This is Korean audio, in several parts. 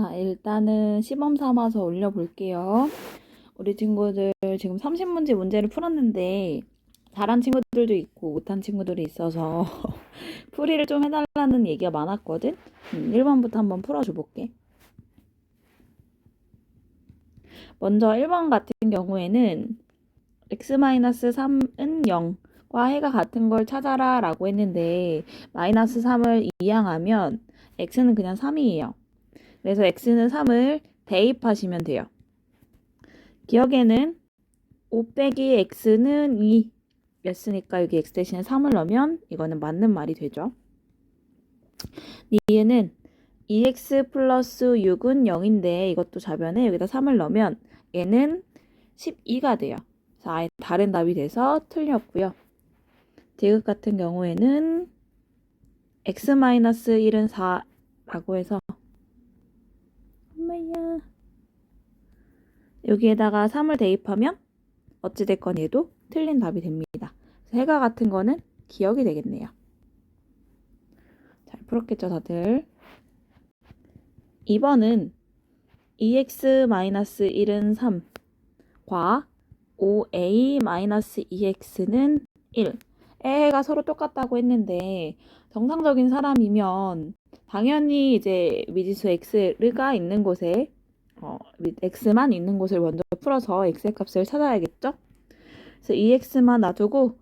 자, 일단은 시범 삼아서 올려볼게요. 우리 친구들 지금 30문제 문제를 풀었는데 잘한 친구들도 있고 못한 친구들이 있어서 풀이를 좀 해달라는 얘기가 많았거든? 1번부터 한번 풀어줘 볼게. 먼저 1번 같은 경우에는 x-3은 0과 해가 같은 걸 찾아라 라고 했는데 마이너스 3을 이항하면 x는 그냥 3이에요. 그래서 x는 3을 대입하시면 돼요. 기억에는 5 빼기 x는 2 였으니까 여기 x 대신에 3을 넣으면 이거는 맞는 말이 되죠. 얘는 2x 플러스 6은 0인데 이것도 좌변에 여기다 3을 넣으면 얘는 12가 돼요. 그래서 아예 다른 답이 돼서 틀렸고요. 디귿 같은 경우에는 x-1은 4라고 해서 엄마야 여기에다가 3을 대입하면 어찌됐건 얘도 틀린 답이 됩니다. 해가 같은 거는 기억이 되겠네요. 잘 풀었겠죠, 다들? 2번은 2x-1은 3과 5a-2x는 1. 해가 서로 똑같다고 했는데 정상적인 사람이면 당연히 이제 미지수 x가 있는 곳에 x만 있는 곳을 먼저 풀어서 x의 값을 찾아야겠죠? 그래서 2x만 놔두고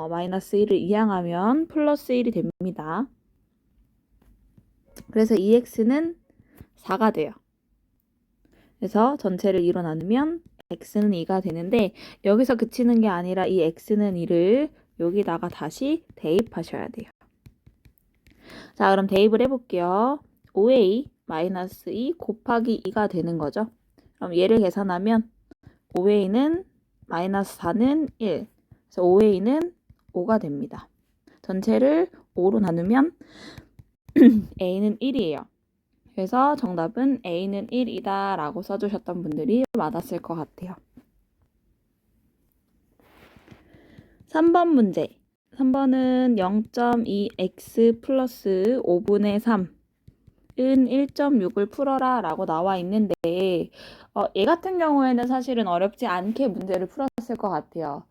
마이너스 1을 이항하면 플러스 1이 됩니다. 그래서 2x는 4가 돼요. 그래서 전체를 2로 나누면 x는 2가 되는데 여기서 그치는 게 아니라 이 x는 2를 여기다가 다시 대입하셔야 돼요. 자, 그럼 대입을 해볼게요. 5a 마이너스 2 곱하기 2가 되는 거죠. 그럼 얘를 계산하면 5a는 마이너스 4는 1. 그래서 5a는 5가 됩니다. 전체를 5로 나누면 a는 1이에요. 그래서 정답은 a는 1이다 라고 써주셨던 분들이 많았을 것 같아요. 3번 문제. 3번은 0.2x 플러스 5분의 3은 1.6을 풀어라 라고 나와 있는데 얘 같은 경우에는 사실은 어렵지 않게 문제를 풀었을 것 같아요.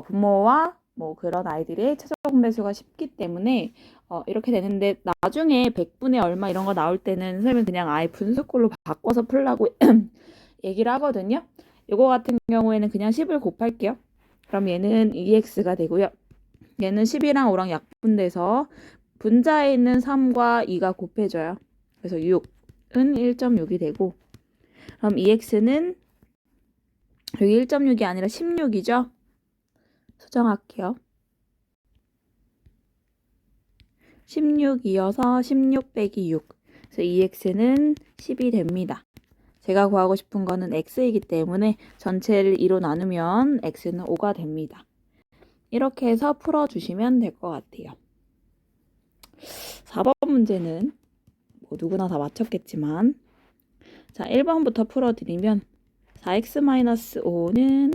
부모와 뭐 그런 아이들의 최저 공배수가 쉽기 때문에 이렇게 되는데 나중에 100분의 얼마 이런 거 나올 때는 선생님이 그냥 아예 분수꼴로 바꿔서 풀라고 얘기를 하거든요. 이거 같은 경우에는 그냥 10을 곱할게요. 그럼 얘는 2x가 되고요. 얘는 10이랑 5랑 약분돼서 분자에 있는 3과 2가 곱해져요. 그래서 6은 1.6이 되고 그럼 2x는 여기 1.6이 아니라 16이죠. 수정할게요. 16이어서 16 빼기 6. 그래서 2x는 10이 됩니다. 제가 구하고 싶은 거는 x이기 때문에 전체를 2로 나누면 x는 5가 됩니다. 이렇게 해서 풀어주시면 될 것 같아요. 4번 문제는 뭐 누구나 다 맞췄겠지만 자 1번부터 풀어드리면 4x-5는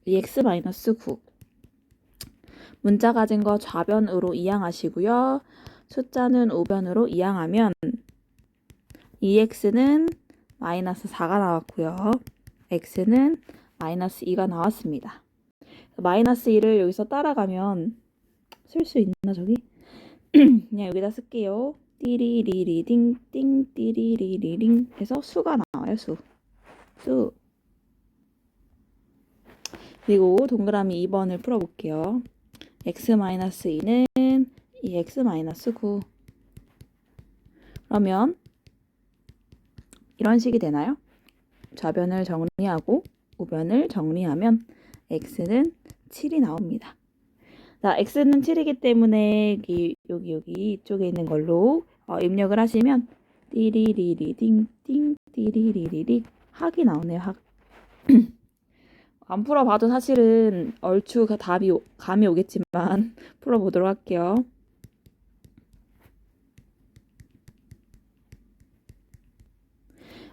2x-9 문자 가진 거 좌변으로 이항하시고요. 숫자는 우변으로 이항하면 2x는 마이너스 4가 나왔고요. x는 마이너스 2가 나왔습니다. 마이너스 2를 여기서 따라가면 쓸 수 있나 저기? 그냥 여기다 쓸게요. 띠리리리딩 띵 띠리리리링 해서 수가 나와요. 수. 그리고 동그라미 2번을 풀어볼게요. x-2는 2x-9 그러면 이런 식이 되나요? 좌변을 정리하고 우변을 정리하면 x는 7이 나옵니다. 자, x는 7이기 때문에 여기 이쪽에 있는 걸로 입력을 하시면 띠리리리딩 띵 띠리리리리 학이 나오네요. 학. 안 풀어봐도 사실은 얼추 답이 감이 오겠지만 풀어보도록 할게요.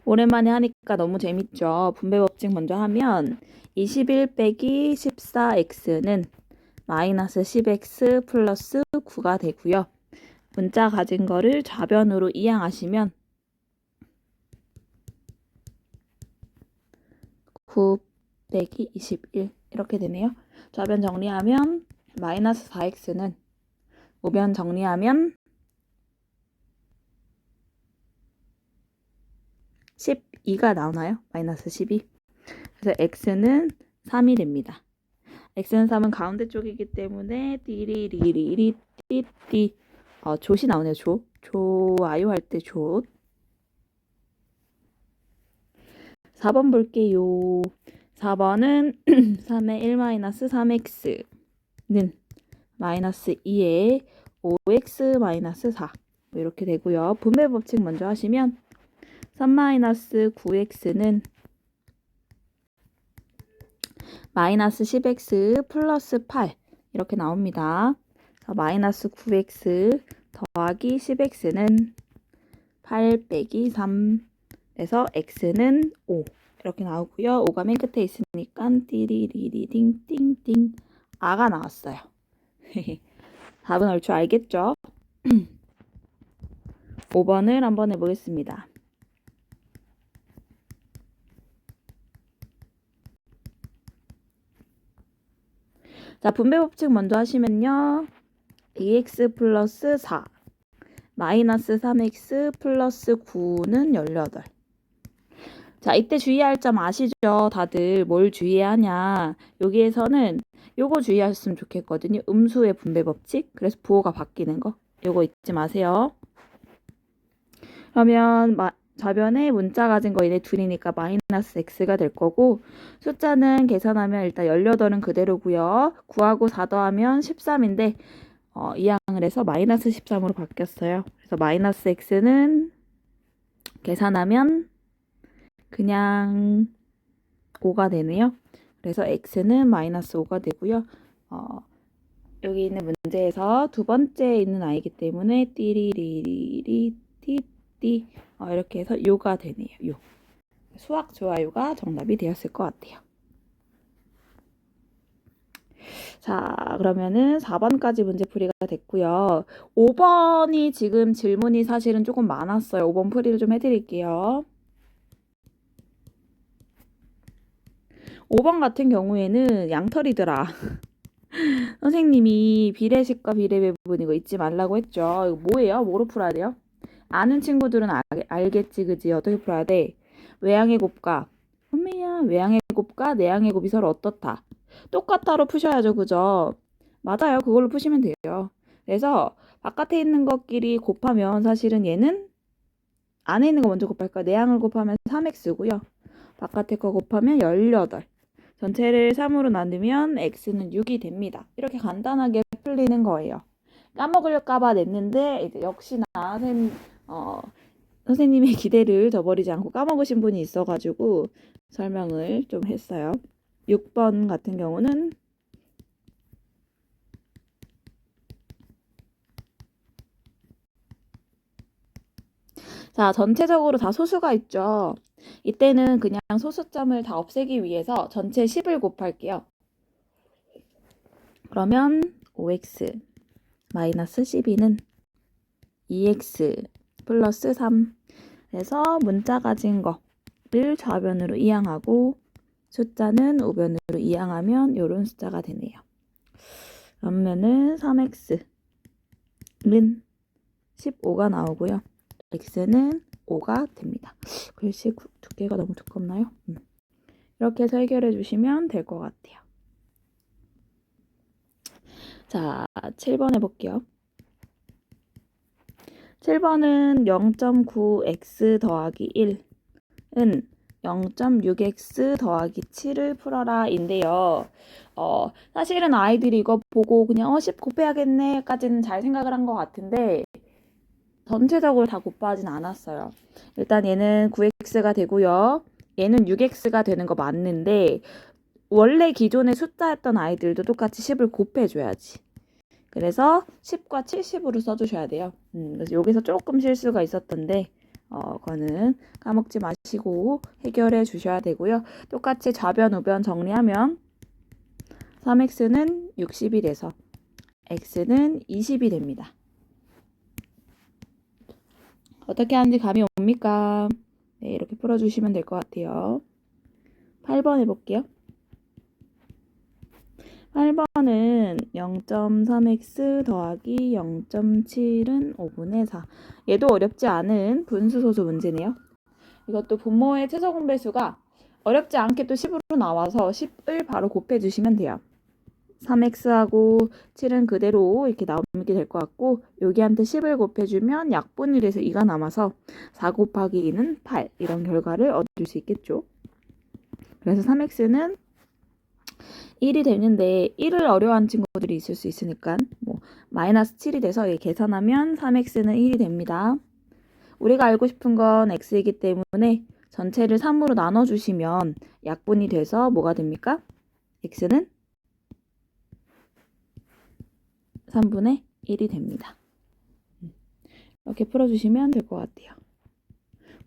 오랜만에 하니까 너무 재밌죠. 분배 법칙 먼저 하면 21 빼기 14x는 마이너스 10x 플러스 9가 되고요. 문자 가진 거를 좌변으로 이항하시면 9 빼기 21 이렇게 되네요. 좌변 정리하면 마이너스 4x는 우변 정리하면 12가 나오나요? 마이너스 12. 그래서 x는 3이 됩니다. x는 3은 가운데 쪽이기 때문에 띠리리리리 띠띠 좆이 나오네요. 좆. 좋아요 할 때 좆. 4번 볼게요. 4번은 3의 1-3x는 마이너스 2의 5x 마이너스 4 이렇게 되고요. 분배 법칙 먼저 하시면 3-9x는 마이너스 10x 플러스 8 이렇게 나옵니다. 마이너스 9x 더하기 10x는 8 빼기 3에서 x는 5 이렇게 나오고요. 5가 맨 끝에 있으니까 띠리리리딩띵띵 아가 나왔어요. 답은 얼추 알겠죠? 5번을 한번 해보겠습니다. 자, 분배 법칙 먼저 하시면요. 2x 플러스 4 마이너스 3x 플러스 9는 18. 자, 이때 주의할 점 아시죠? 다들 뭘 주의해야 하냐. 여기에서는 요거 주의하셨으면 좋겠거든요. 음수의 분배 법칙. 그래서 부호가 바뀌는 거. 요거 잊지 마세요. 그러면 좌변에 문자 가진 거 얘네 둘이니까 마이너스 x가 될 거고 숫자는 계산하면 일단 18은 그대로고요. 9하고 4 더하면 13인데 이항을 해서 마이너스 13으로 바뀌었어요. 그래서 마이너스 x는 계산하면 그냥 5가 되네요. 그래서 x는 마이너스 5가 되고요. 여기 있는 문제에서 두 번째에 있는 아이기 때문에 띠리리리리 띠띠 이렇게 해서 요가 되네요. 요. 수학 좋아요가 정답이 되었을 것 같아요. 자, 그러면은 4번까지 문제풀이가 됐고요. 5번이 지금 질문이 사실은 조금 많았어요. 5번 풀이를 좀 해드릴게요. 5번 같은 경우에는 양털이더라. 선생님이 비례식과 비례배분 이거 잊지 말라고 했죠. 이거 뭐예요? 뭐로 풀어야 돼요? 아는 친구들은 알겠지, 그지? 어떻게 풀어야 돼? 외양의 곱과 엄매야, 외양의 곱과 내양의 곱이 서로 어떻다? 똑같다로 푸셔야죠, 그죠? 맞아요, 그걸로 푸시면 돼요. 그래서 바깥에 있는 것끼리 곱하면 사실은 얘는 안에 있는 거 먼저 곱할까? 내양을 곱하면 3x고요. 바깥에 거 곱하면 18. 전체를 3으로 나누면 x는 6이 됩니다. 이렇게 간단하게 풀리는 거예요. 까먹을까봐 냈는데 이제 역시나 선생님의 기대를 저버리지 않고 까먹으신 분이 있어가지고 설명을 좀 했어요. 6번 같은 경우는 자, 전체적으로 다 소수가 있죠. 이때는 그냥 소수점을 다 없애기 위해서 전체 10을 곱할게요. 그러면 5x 마이너스 12는 2x 플러스 3 그래서 문자 가진 거를 좌변으로 이항하고 숫자는 우변으로 이항하면 이런 숫자가 되네요. 그러면은 3x는 15가 나오고요. x는 5가 됩니다. 글씨 두께가 너무 두껍나요? 이렇게 해서 해결해 주시면 될 것 같아요. 자, 7번 해볼게요. 7번은 0.9x 더하기 1은 0.6x 더하기 7을 풀어라 인데요. 사실은 아이들이 이거 보고 그냥 10 곱해야겠네 까지는 잘 생각을 한 것 같은데 전체적으로 다 곱하진 않았어요. 일단 얘는 9x가 되고요. 얘는 6x가 되는 거 맞는데 원래 기존의 숫자였던 아이들도 똑같이 10을 곱해줘야지. 그래서 10과 70으로 써주셔야 돼요. 그래서 여기서 조금 실수가 있었던데 그거는 까먹지 마시고 해결해 주셔야 되고요. 똑같이 좌변 우변 정리하면 3x는 60이 돼서 x는 20이 됩니다. 어떻게 하는지 감이 옵니까? 네, 이렇게 풀어주시면 될 것 같아요. 8번 해볼게요. 8번은 0.3x 더하기 0.7은 5분의 4. 얘도 어렵지 않은 분수소수 문제네요. 이것도 분모의 최소 공배수가 어렵지 않게 또 10으로 나와서 10을 바로 곱해주시면 돼요. 3x하고 7은 그대로 이렇게 나오게 될 것 같고 여기한테 10을 곱해주면 약분이 돼서 2가 남아서 4 곱하기 2는 8 이런 결과를 얻을 수 있겠죠. 그래서 3x는 1이 되는데 1을 어려워하는 친구들이 있을 수 있으니까 뭐 마이너스 7이 돼서 계산하면 3x는 1이 됩니다. 우리가 알고 싶은 건 x이기 때문에 전체를 3으로 나눠주시면 약분이 돼서 뭐가 됩니까? x는 3분의 1이 됩니다. 이렇게 풀어주시면 될 것 같아요.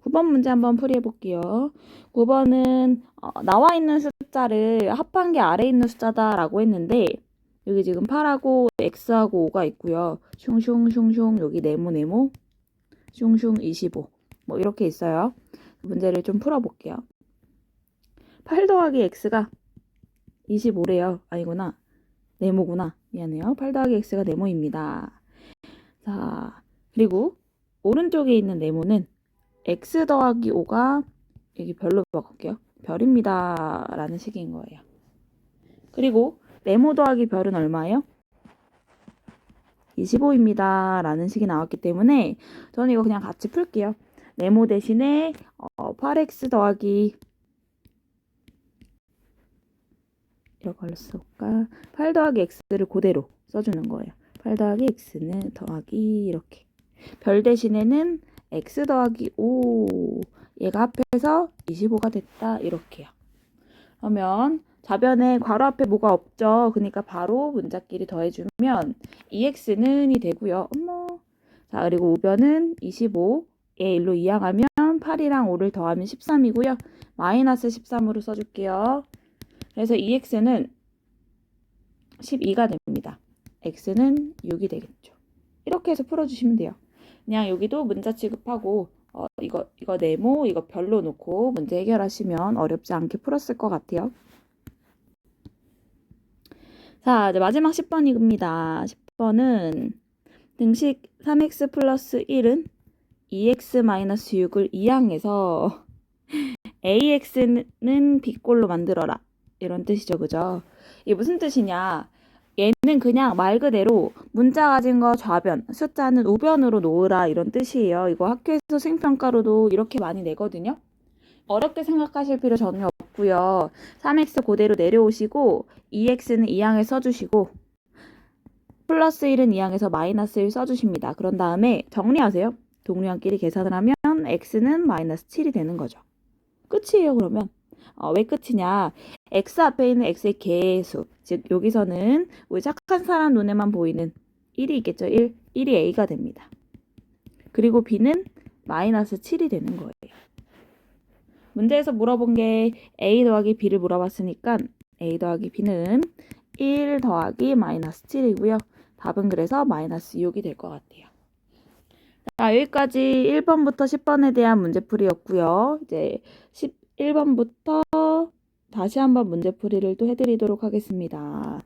9번 문제 한번 풀이해 볼게요. 9번은 나와 있는 숫자를 합한 게 아래에 있는 숫자다라고 했는데 여기 지금 8하고 x하고 5가 있고요. 슝슝슝슝 여기 네모 슝슝 25 뭐 이렇게 있어요. 문제를 좀 풀어볼게요. 8 더하기 x가 25래요. 아니구나. 네모구나. 미안해요. 8 더하기 x가 네모입니다. 자, 그리고 오른쪽에 있는 네모는 x 더하기 5가 여기 별로 바꿀게요. 별입니다. 라는 식인 거예요. 그리고 네모 더하기 별은 얼마예요? 25입니다. 라는 식이 나왔기 때문에 저는 이거 그냥 같이 풀게요. 네모 대신에 8x 더하기 이렇게 걸렸을까? 8 더하기 x를 그대로 써주는 거예요. 8 더하기 x는 더하기 이렇게. 별 대신에는 x 더하기 5 얘가 합해서 25가 됐다 이렇게요. 그러면 좌변에 괄호 앞에 뭐가 없죠. 그러니까 바로 문자끼리 더해주면 2x는 2 되고요. 자 그리고 우변은 25에 1로 이항하면 8이랑 5를 더하면 13이고요. 마이너스 13으로 써줄게요. 그래서 2x는 12가 됩니다. x는 6이 되겠죠. 이렇게 해서 풀어주시면 돼요. 그냥 여기도 문자 취급하고 이거 네모 이거 별로 놓고 문제 해결하시면 어렵지 않게 풀었을 것 같아요. 자 이제 마지막 10번 이겁니다. 10번은 등식 3x 플러스 1은 2x 마이너스 6을 이항해서 ax는 b꼴로 만들어라 이런 뜻이죠. 그죠? 이게 무슨 뜻이냐, 얘는 그냥 말 그대로 문자 가진 거 좌변, 숫자는 우변으로 놓으라 이런 뜻이에요. 이거 학교에서 수행평가로도 이렇게 많이 내거든요. 어렵게 생각하실 필요 전혀 없고요. 3x 그대로 내려오시고 2x는 2항에 써주시고 플러스 1은 2항에서 마이너스 1 써주십니다. 그런 다음에 정리하세요. 동류항끼리 계산을 하면 x는 마이너스 7이 되는 거죠. 끝이에요. 그러면 왜 끝이냐, x 앞에 있는 x의 개수, 즉 여기서는 우리 착한 사람 눈에만 보이는 1이 있겠죠. 1이 a가 됩니다. 그리고 b는 마이너스 7이 되는 거예요. 문제에서 물어본 게 a 더하기 b를 물어봤으니까 a 더하기 b는 1 더하기 마이너스 7이고요. 답은 그래서 마이너스 6이 될 것 같아요. 자, 여기까지 1번부터 10번에 대한 문제풀이였고요. 이제 11번부터 다시 한번 문제풀이를 또 해드리도록 하겠습니다.